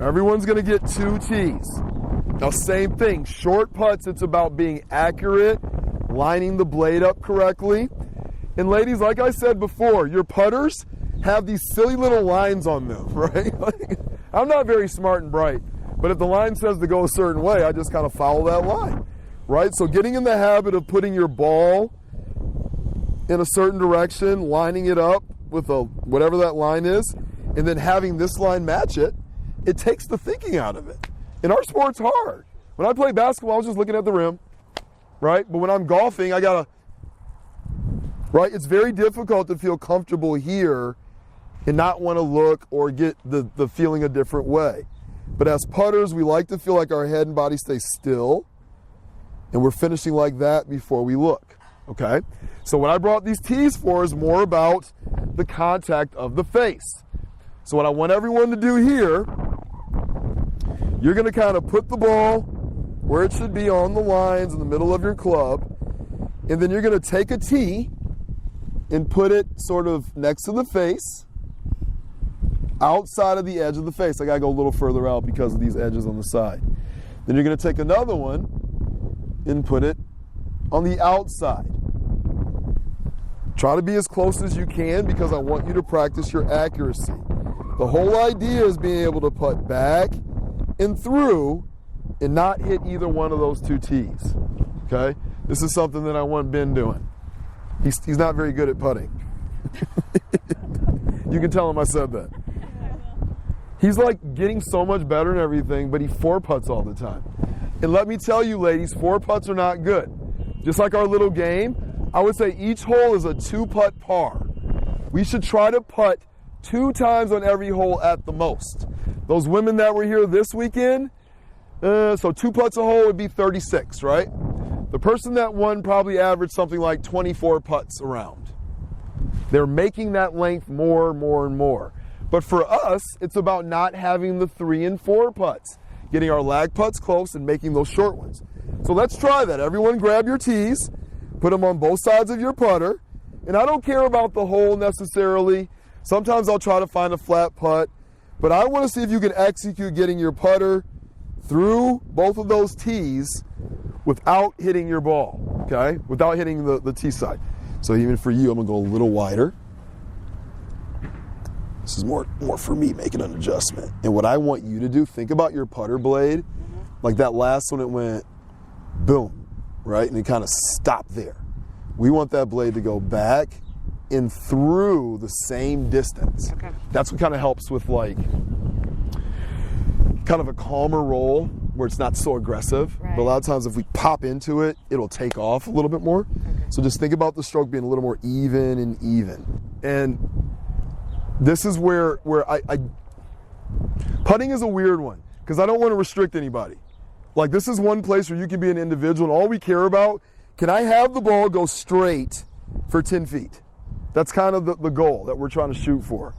Everyone's going to get 2 tees. Now, same thing. Short putts, it's about being accurate, lining the blade up correctly. And ladies, like I said before, your putters have these silly little lines on them, right? I'm not very smart and bright, but if the line says to go a certain way, I just kind of follow that line, right? So getting in the habit of putting your ball in a certain direction, lining it up with whatever that line is, and then having this line match it, it takes the thinking out of it. And our sport's hard. When I play basketball, I was just looking at the rim, right? But when I'm golfing, I gotta, right? It's very difficult to feel comfortable here and not want to look or get the feeling a different way. But as putters, we like to feel like our head and body stay still, and we're finishing like that before we look, okay? So what I brought these tees for is more about the contact of the face. So what I want everyone to do here, you're going to kind of put the ball where it should be on the lines in the middle of your club, and then you're going to take a tee and put it sort of next to the face, outside of the edge of the face. I got to go a little further out because of these edges on the side. Then you're going to take another one and put it on the outside. Try to be as close as you can because I want you to practice your accuracy. The whole idea is being able to putt back and through and not hit either one of those 2 tees, okay? This is something that I want Ben doing. He's not very good at putting. You can tell him I said that. He's like getting so much better and everything, but he 4-putts all the time. And let me tell you, ladies, 4-putts are not good. Just like our little game, I would say each hole is a 2-putt par. We should try to putt 2 times on every hole at the most. Those women that were here this weekend, so 2 putts a hole would be 36, right? The person that won probably averaged something like 24 putts around. They're making that length more and more. But for us, it's about not having the 3 and 4 putts, getting our lag putts close and making those short ones. So let's try that. Everyone grab your tees, put them on both sides of your putter, and I don't care about the hole necessarily. Sometimes I'll try to find a flat putt, but I want to see if you can execute getting your putter through both of those tees without hitting your ball, okay? Without hitting the tee side. So even for you, I'm going to go a little wider. This is more for me, making an adjustment. And what I want you to do, think about your putter blade. Like that last one, it went boom, right? And it kind of stopped there. We want that blade to go back and through the same distance. Okay. That's what kind of helps with like kind of a calmer roll where it's not so aggressive. Right. But a lot of times if we pop into it, it'll take off a little bit more. Okay. So just think about the stroke being a little more even and even. And this is where I putting is a weird one because I don't want to restrict anybody. Like this is one place where you can be an individual and all we care about, can I have the ball go straight for 10 feet? That's kind of the goal that we're trying to shoot for.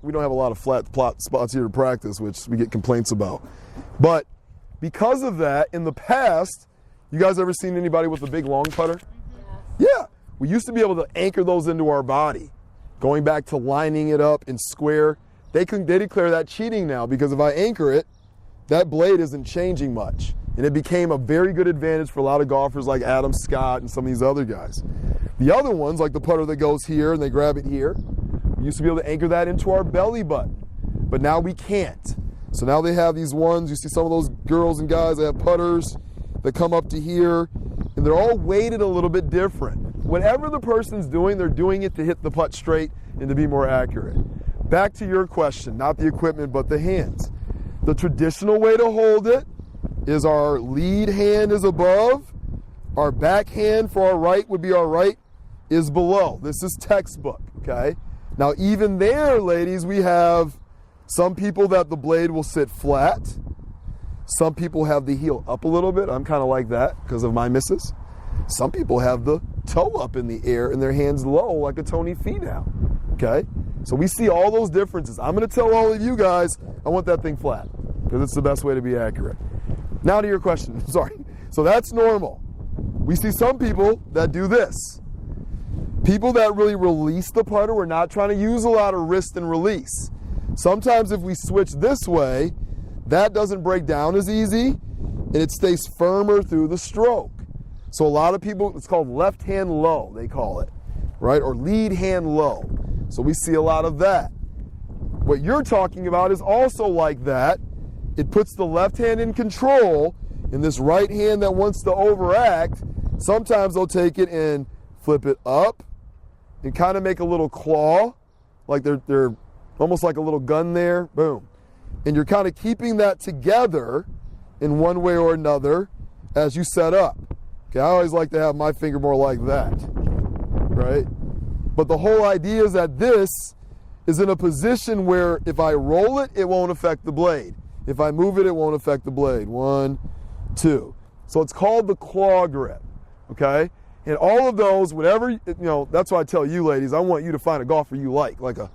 We don't have a lot of flat plot spots here to practice, which we get complaints about. But because of that, in the past, you guys ever seen anybody with a big long putter? Yeah. We used to be able to anchor those into our body. Going back to lining it up in square, they declare that cheating now because if I anchor it, that blade isn't changing much. And it became a very good advantage for a lot of golfers like Adam Scott and some of these other guys. The other ones, like the putter that goes here and they grab it here, we used to be able to anchor that into our belly button. But now we can't. So now they have these ones, you see some of those girls and guys that have putters that come up to here, and they're all weighted a little bit different. Whatever the person's doing, they're doing it to hit the putt straight and to be more accurate. Back to your question, not the equipment, but the hands. The traditional way to hold it is our lead hand is above, our back hand for our right would be our right is below. This is textbook, okay? Now even there, ladies, we have some people that the blade will sit flat. Some people have the heel up a little bit. I'm kind of like that because of my misses. Some people have the toe up in the air and their hands low like a Tony Finau, okay? So we see all those differences. I'm going to tell all of you guys, I want that thing flat because it's the best way to be accurate. Now to your question, sorry. So that's normal. We see some people that do this. People that really release the putter, we're not trying to use a lot of wrist and release. Sometimes if we switch this way, that doesn't break down as easy, and it stays firmer through the stroke. So a lot of people, it's called left hand low, they call it, right? Or lead hand low. So we see a lot of that. What you're talking about is also like that. It puts the left hand in control, and this right hand that wants to overact, sometimes they'll take it and flip it up and kind of make a little claw, like they're almost like a little gun there, boom. And you're kind of keeping that together in one way or another as you set up. Okay, I always like to have my finger more like that, right? But the whole idea is that this is in a position where if I roll it, it won't affect the blade. If I move it, it won't affect the blade. 1, 2. So it's called the claw grip, okay? And all of those, whatever, that's why I tell you ladies, I want you to find a golfer you like a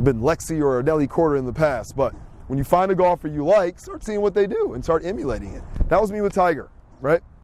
been Lexi or a Nelly Quarter in the past, but when you find a golfer you like, start seeing what they do and start emulating it. That was me with Tiger, right?